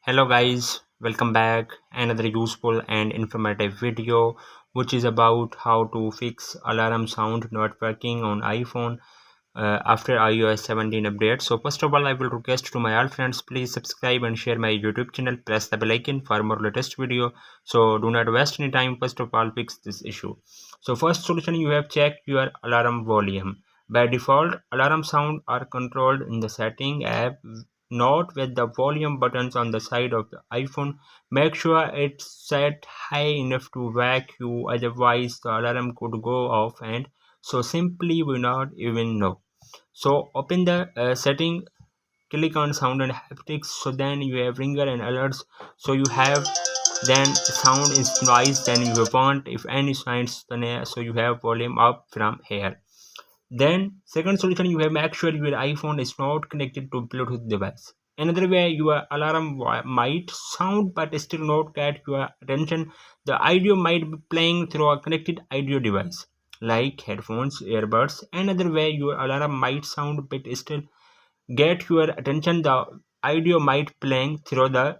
Hello guys, welcome back. Another useful and informative video which is about how to fix alarm sound not working on iPhone after iOS 17 update. So first of all, I will request to my all friends, please subscribe and share my YouTube channel. Press the bell icon for more latest video. So do not waste any time. First of all, fix this issue. So first solution, you have checked your alarm volume. By default, alarm sound are controlled in the setting app, not with the volume buttons on the side of the iPhone. Make sure it's set high enough to wake you, otherwise the alarm could go off and so simply will not even know. So open the setting, click on sound and haptics, so then you have ringer and alerts. So you have then sound is noise, then you want if any signs, then so you have volume up from here. Then second solution, you have make sure your iPhone is not connected to Bluetooth device. Another way your alarm might sound but still not get your attention. The audio might be playing through a connected audio device like headphones, earbuds. Another way your alarm might sound but still get your attention. The audio might playing through the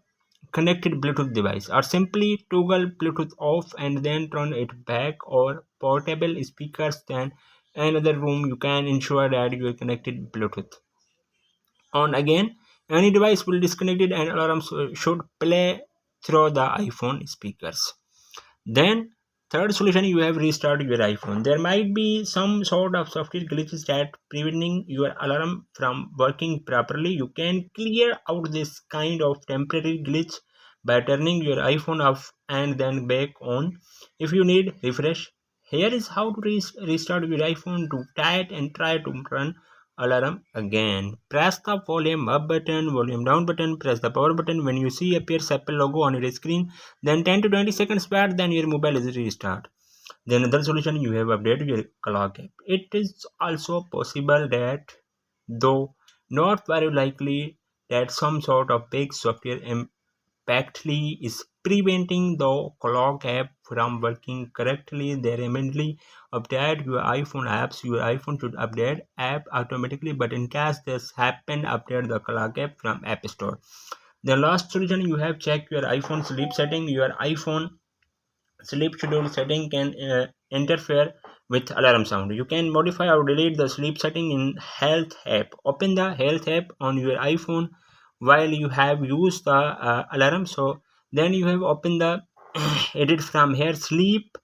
connected Bluetooth device, or simply toggle Bluetooth off and then turn it back, or portable speakers. Then another room you can ensure that you are connected Bluetooth on again. Any device will disconnect it and alarms should play through the iPhone speakers. Then third solution, you have restarted your iPhone. There might be some sort of software glitches that preventing your alarm from working properly. You can clear out this kind of temporary glitch by turning your iPhone off and then back on. If you need refresh, here is how to restart your iPhone to tight and try to run alarm again. Press the volume up button, volume down button, press the power button. When you see appears Apple logo on your screen, then 10 to 20 seconds back, then your mobile is restart. Then another solution, you have updated your clock app. It is also possible that, though not very likely, that some sort of big software impactly is preventing the clock app from working correctly. They immediately update your iPhone apps. Your iPhone should update app automatically, but in case this happen, update the clock app from App Store. The last solution, you have checked your iPhone sleep setting. Your iPhone sleep schedule setting can interfere with alarm sound. You can modify or delete the sleep setting in Health app. Open the Health app on your iPhone while you have used the alarm. So then you have opened the edit from here sleep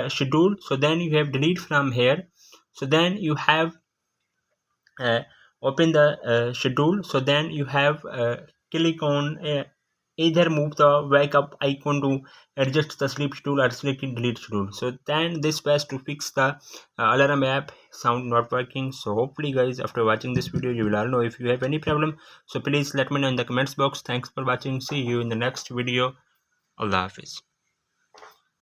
schedule. So then you have delete from here. So then you have uh, open the schedule. So then you have click on either move the wake up icon to adjust the sleep schedule or select delete schedule. So then this was to fix the alarm app sound not working. So hopefully guys, after watching this video, you will all know. If you have any problem, so please let me know in the comments box. Thanks for watching. See you in the next video. Allah Hafiz.